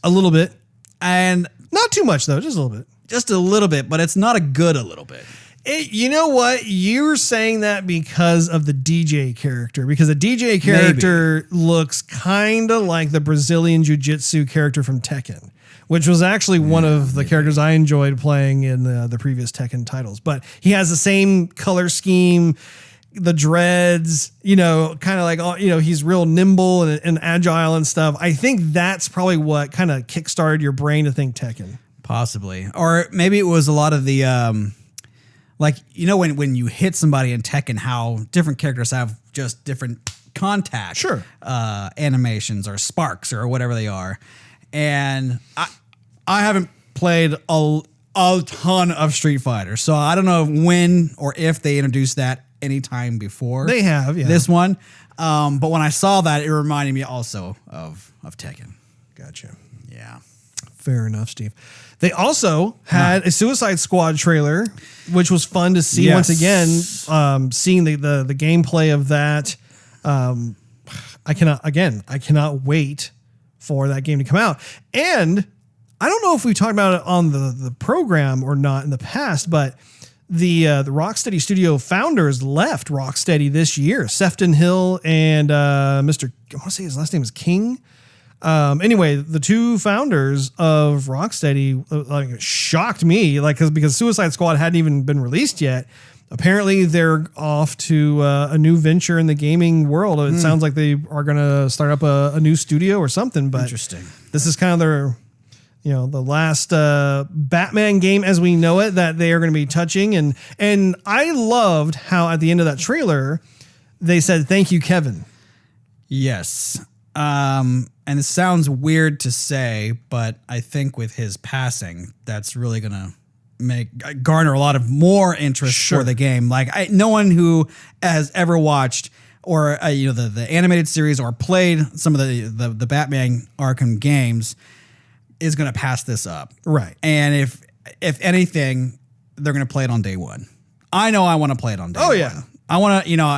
A little bit. And not too much, though. Just a little bit. Just a little bit, but it's not a good a little bit. You know what? You're saying that because of the DJ character, because the DJ character looks kind of like the Brazilian Jiu-Jitsu character from Tekken, which was actually one of the characters I enjoyed playing in the previous Tekken titles. But he has the same color scheme, the dreads, you know, kind of like, you know, he's real nimble and agile and stuff. I think that's probably what kind of kickstarted your brain to think Tekken. Possibly. Or maybe it was a lot of the, like, you know, when you hit somebody in Tekken, how different characters have just different contact animations or sparks or whatever they are. And I haven't played a ton of Street Fighter, so I don't know when or if they introduced that anytime before. They have, yeah. This one. But when I saw that, it reminded me also of Tekken. Gotcha. Yeah. Fair enough, Steve. They also had a Suicide Squad trailer, which was fun to see once again. Seeing the gameplay of that, I cannot wait for that game to come out. And I don't know if we talked about it on the program or not in the past, but the Rocksteady Studio founders left Rocksteady this year. Sefton Hill and Mr. I want to say his last name is King. Anyway, the two founders of Rocksteady shocked me, like, because Suicide Squad hadn't even been released yet. Apparently, they're off to a new venture in the gaming world. It sounds like they are going to start up a new studio or something. But interesting. This is kind of their, you know, the last Batman game as we know it that they are going to be touching. And I loved how at the end of that trailer they said, "Thank you, Kevin." Yes. And it sounds weird to say, but I think with his passing, that's really going to garner a lot of more interest for the game. Like no one who has ever watched or you know the animated series or played some of the Batman Arkham games is going to pass this up. Right. And if anything, they're going to play it on day one. I know I want to play it on day one. Oh yeah. I want to, you know,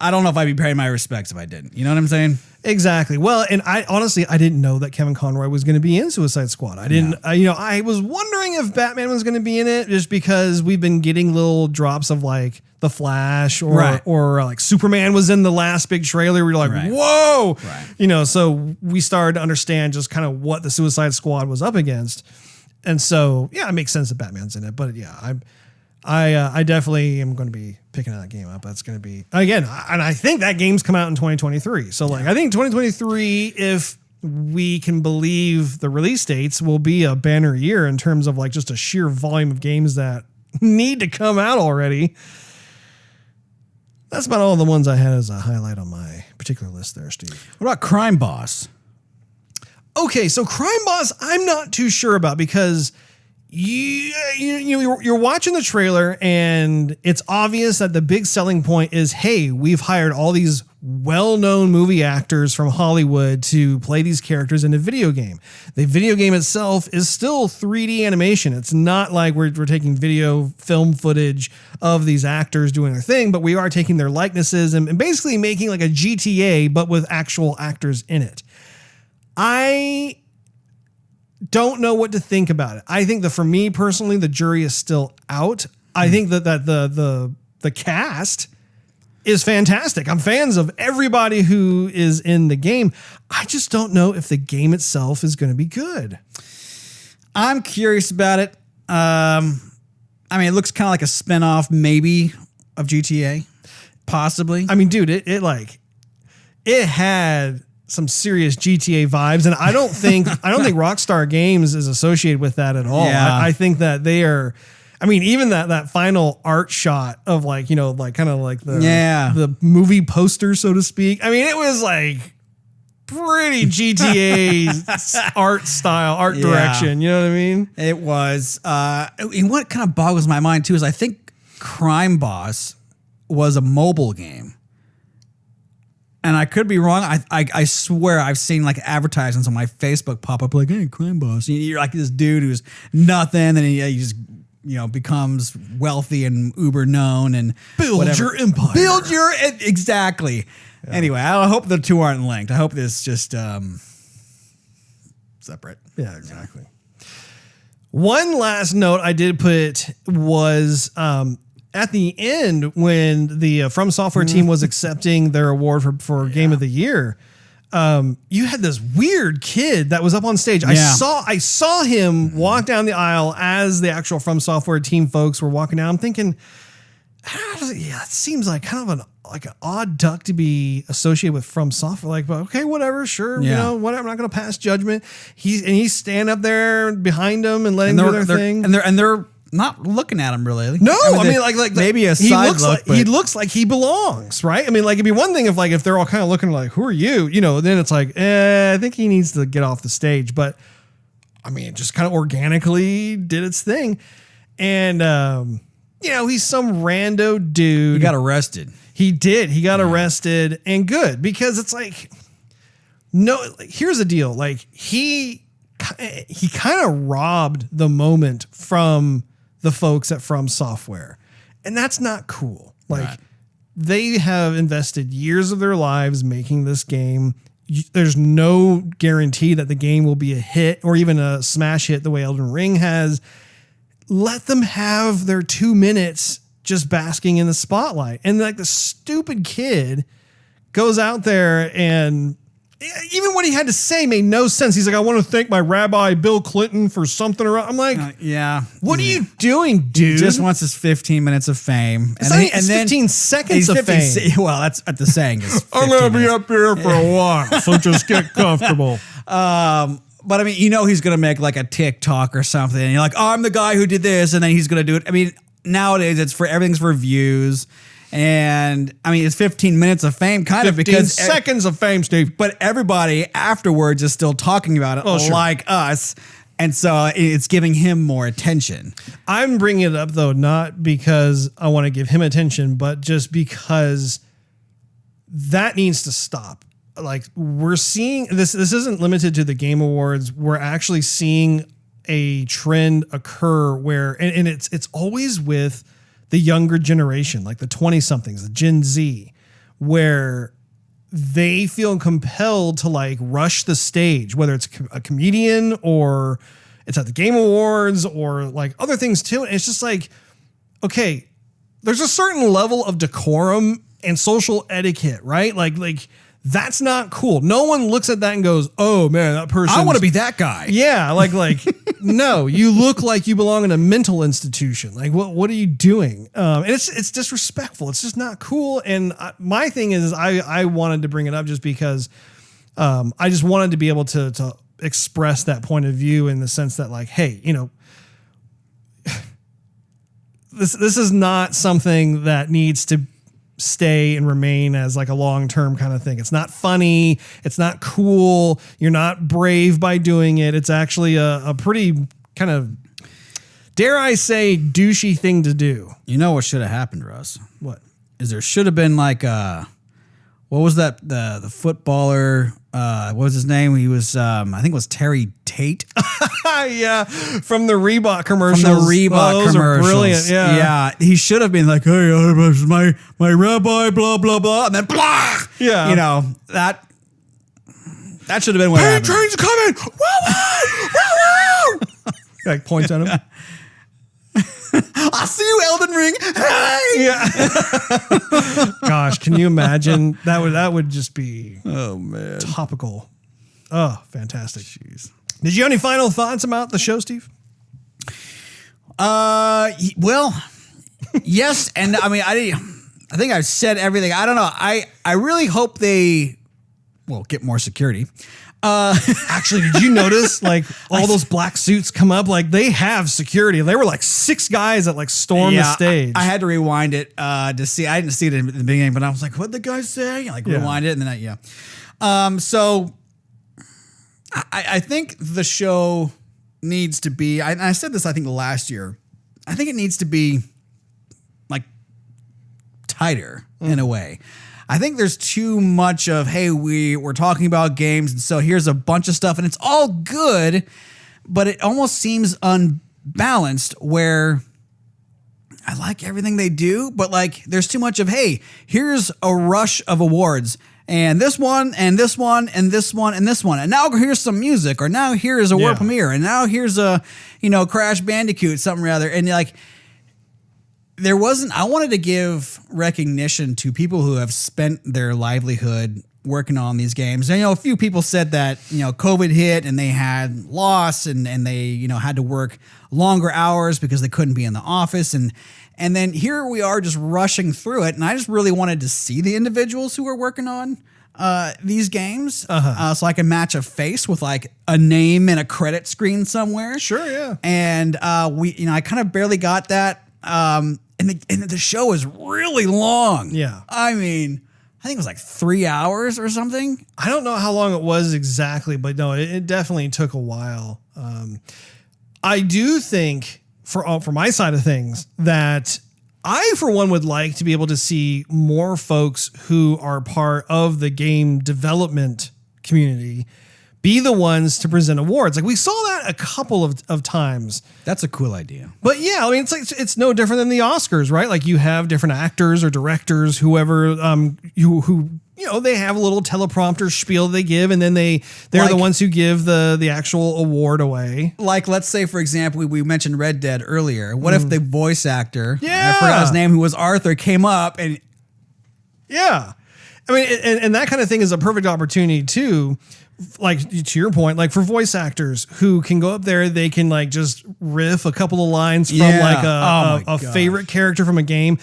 I don't know if I'd be paying my respects if I didn't. You know what I'm saying? Exactly. Well, and I honestly, I didn't know that Kevin Conroy was going to be in Suicide Squad. I didn't, you know, I was wondering if Batman was going to be in it just because we've been getting little drops of like The Flash or like Superman was in the last big trailer. We were like, whoa, you know, so we started to understand just kind of what the Suicide Squad was up against. And so, yeah, it makes sense that Batman's in it. But yeah, I definitely am going to be picking that game up. That's going to be, again, and I think that game's come out in 2023. So like, I think 2023, if we can believe the release dates, will be a banner year in terms of like just a sheer volume of games that need to come out already. That's about all the ones I had as a highlight on my particular list there, Steve. What about Crime Boss? Okay, so Crime Boss, I'm not too sure about because you're watching the trailer and it's obvious that the big selling point is, hey, we've hired all these well-known movie actors from Hollywood to play these characters in a video game. The video game itself is still 3D animation. It's not like we're taking film footage of these actors doing their thing, but we are taking their likenesses and basically making like a GTA, but with actual actors in it. I don't know what to think about it. I think that for me personally, the jury is still out. I think that the cast is fantastic. I'm fans of everybody who is in the game. I just don't know if the game itself is going to be good. I'm curious about it. I mean, it looks kind of like a spinoff maybe of GTA, possibly. I mean, dude, it had some serious GTA vibes, and I don't think Rockstar Games is associated with that at all. Yeah. I think that they are. I mean, even that final art shot of the movie poster, so to speak. I mean, it was like pretty GTA art direction. You know what I mean? It was. And what kind of boggles my mind too is I think Crime Boss was a mobile game. And I could be wrong. I swear I've seen like advertisements on my Facebook pop up like, hey, Crime Boss. You're like this dude who's nothing, and he just becomes wealthy and uber known and build your empire. Exactly. Yeah. Anyway, I hope the two aren't linked. I hope this just separate. Yeah, exactly. One last note I did put was at the end when the From Software team was accepting their award for Game of the Year. You had this weird kid that was up on stage. Yeah. I saw him walk down the aisle as the actual From Software team folks were walking down. I'm thinking, it seems like kind of an odd duck to be associated with From Software. Like, but okay, whatever, sure, whatever. I'm not going to pass judgment. He's standing up there behind them and letting them do their thing, and they're not looking at him really. No, I mean, like maybe a side look. He looks like he belongs, right? I mean, like it'd be one thing if they're all kind of looking like, who are you? Then it's like, I think he needs to get off the stage. But I mean, it just kind of organically did its thing. And he's some rando dude. He got arrested. He did. He got arrested, and good, because it's like, here's the deal. Like he kind of robbed the moment from the folks at From Software. And that's not cool. Like they have invested years of their lives making this game. There's no guarantee that the game will be a hit or even a smash hit the way Elden Ring has. Let them have their 2 minutes just basking in the spotlight. And like the stupid kid goes out there and even what he had to say made no sense. He's like, I want to thank my rabbi, Bill Clinton, for something around. I'm like, what are you doing, dude? He just wants his 15 minutes of fame. And then 15 seconds of fame. Well, that's what the saying is. I'm going to be up here for a while, so just get comfortable. But I mean, he's going to make like a TikTok or something. And you're like, oh, I'm the guy who did this. And then he's going to do it. I mean, nowadays everything's for views. And I mean, it's 15 minutes of fame, kind of, because seconds of fame, Steve. But everybody afterwards is still talking about it, like us. And so it's giving him more attention. I'm bringing it up, though, not because I want to give him attention, but just because that needs to stop. Like, we're seeing this isn't limited to the Game Awards. We're actually seeing a trend occur where, and it's always with the younger generation, like the 20-somethings, the Gen Z, where they feel compelled to like rush the stage, whether it's a comedian or it's at the Game Awards or like other things too. And it's just like, okay, there's a certain level of decorum and social etiquette, right? Like that's not cool. No one looks at that and goes, oh man, that person. I want to be that guy. Yeah. Like, no, you look like you belong in a mental institution. Like what are you doing? And it's disrespectful. It's just not cool. And my thing is I wanted to bring it up just because I just wanted to be able to express that point of view in the sense that like, hey, this is not something that needs to stay and remain as like a long-term kind of thing. It's not funny. It's not cool. You're not brave by doing it. It's actually a pretty kind of, dare I say, douchey thing to do. You know what should have happened, Russ? What? Is there should have been like what was that? The footballer, what was his name? He was, I think it was Terry Tate. Yeah, from the Reebok commercials. From the Reebok those commercials. are brilliant, yeah. Yeah, he should have been like, hey, my rabbi, blah, blah, blah, and then blah. Yeah. You know, that should have been what happened. Train's coming! Woo, woo, woo, woo! Like points at him. I see you, Elden Ring. Hey! Yeah. Gosh, can you imagine? That would just be man, topical. Oh, fantastic. Jeez. Did you have any final thoughts about the show, Steve? Well, yes, and I mean, I think I've said everything. I don't know. I really hope they get more security. Actually, did you notice like all those black suits come up? Like they have security. They were like 6 guys that like stormed the stage. I had to rewind it to see. I didn't see it in the beginning, but I was like, "What'd the guy say?" Like rewind it, and then so I think the show needs to be. I said this I think last year. I think it needs to be like tighter in a way. I think there's too much of, hey, we're talking about games, and so here's a bunch of stuff, and it's all good, but it almost seems unbalanced where I like everything they do, but like there's too much of, hey, here's a rush of awards, and this one, and this one, and this one, and this one, and now here's some music, or now here's a world premiere, and now here's a, Crash Bandicoot, something rather, and like, I wanted to give recognition to people who have spent their livelihood working on these games. And, a few people said that, COVID hit and they had loss and they, had to work longer hours because they couldn't be in the office. And then here we are just rushing through it. And I just really wanted to see the individuals who were working on these games so I can match a face with like a name and a credit screen somewhere. Sure, yeah. And I kind of barely got that. And the show is really long. Yeah. I mean, I think it was like 3 hours or something. I don't know how long it was exactly, but no, it definitely took a while. I do think for my side of things that I, for one, would like to be able to see more folks who are part of the game development community be the ones to present awards. Like we saw that a couple of times. That's a cool idea. But yeah, I mean, it's no different than the Oscars, right? Like you have different actors or directors, whoever, who they have a little teleprompter spiel they give, and then they're like, the ones who give the actual award away. Like, let's say, for example, we mentioned Red Dead earlier. What if the voice actor, I forgot his name, who was Arthur, came up and... Yeah. I mean, and that kind of thing is a perfect opportunity too. Like to your point, like for voice actors who can go up there, they can like just riff a couple of lines from like a favorite character from a game.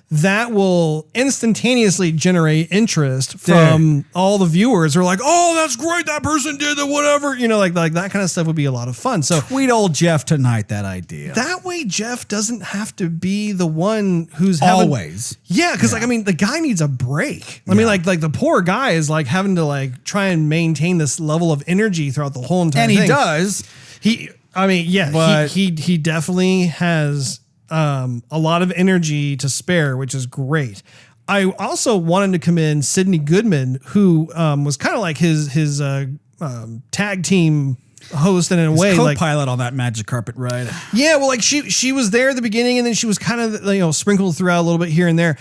That will instantaneously generate interest from all the viewers who are like, oh, that's great. That person did it, whatever. Like that kind of stuff would be a lot of fun. So tweet old Jeff tonight that idea. That way, Jeff doesn't have to be the one who's always. Because like, I mean, the guy needs a break. I mean, like the poor guy is like having to like try and maintain this level of energy throughout the whole entire thing. And he does. He definitely has a lot of energy to spare, which is great. I also wanted to commend Sydney Goodman, who was kind of like his tag team host, and in a way, co-pilot on that magic carpet ride. Yeah, well, like she was there at the beginning, and then she was kind of sprinkled throughout a little bit here and there.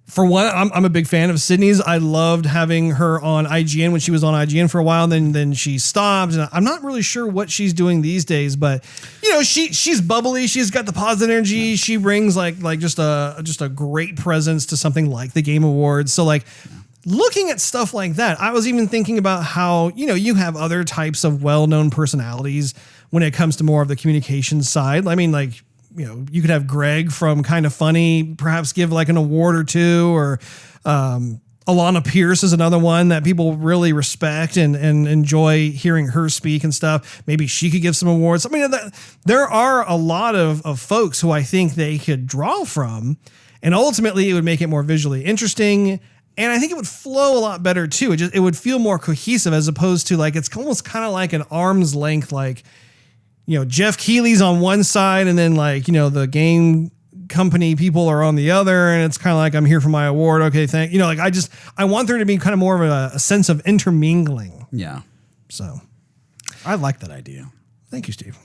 For one, I'm a big fan of Sydney's. I loved having her on IGN when she was on IGN for a while. Then she stopped, and I'm not really sure what she's doing these days. But she's bubbly. She's got the positive energy. She brings like just a great presence to something like the Game Awards. So like looking at stuff like that, I was even thinking about how you have other types of well-known personalities when it comes to more of the communications side. I mean, like. You could have Greg from Kind of Funny perhaps give like an award or two, or Alana Pierce is another one that people really respect and enjoy hearing her speak and stuff. Maybe she could give some awards. I mean, there are a lot of folks who I think they could draw from. And ultimately, it would make it more visually interesting. And I think it would flow a lot better too. It would feel more cohesive as opposed to like, it's almost kind of like an arm's length, like, Jeff Keighley's on one side and then like, the game company people are on the other. And it's kind of like, I'm here for my award. Okay, thank you. Like I want there to be kind of more of a sense of intermingling. Yeah. So I like that idea. thank you, Steve.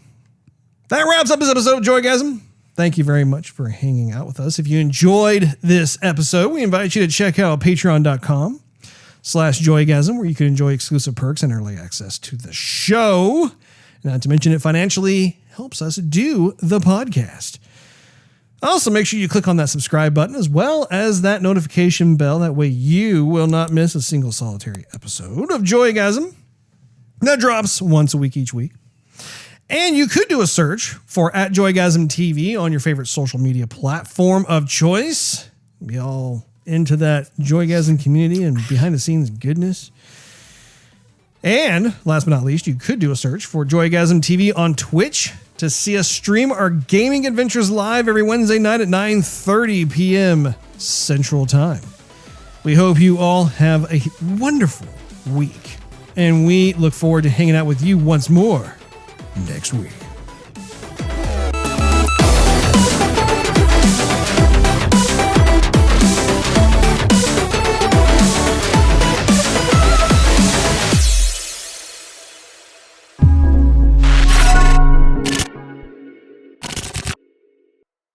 That wraps up this episode of Joygasm. Thank you very much for hanging out with us. If you enjoyed this episode, we invite you to check out patreon.com/Joygasm, where you can enjoy exclusive perks and early access to the show. Not to mention it financially helps us do the podcast. Also, make sure you click on that subscribe button as well as that notification bell. That way you will not miss a single solitary episode of Joygasm. That drops once a week each week. And you could do a search for @Joygasm TV on your favorite social media platform of choice. Be all into that Joygasm community and behind the scenes goodness. And last but not least, you could do a search for Joygasm TV on Twitch to see us stream our gaming adventures live every Wednesday night at 9:30 p.m. Central Time. We hope you all have a wonderful week, and we look forward to hanging out with you once more next week.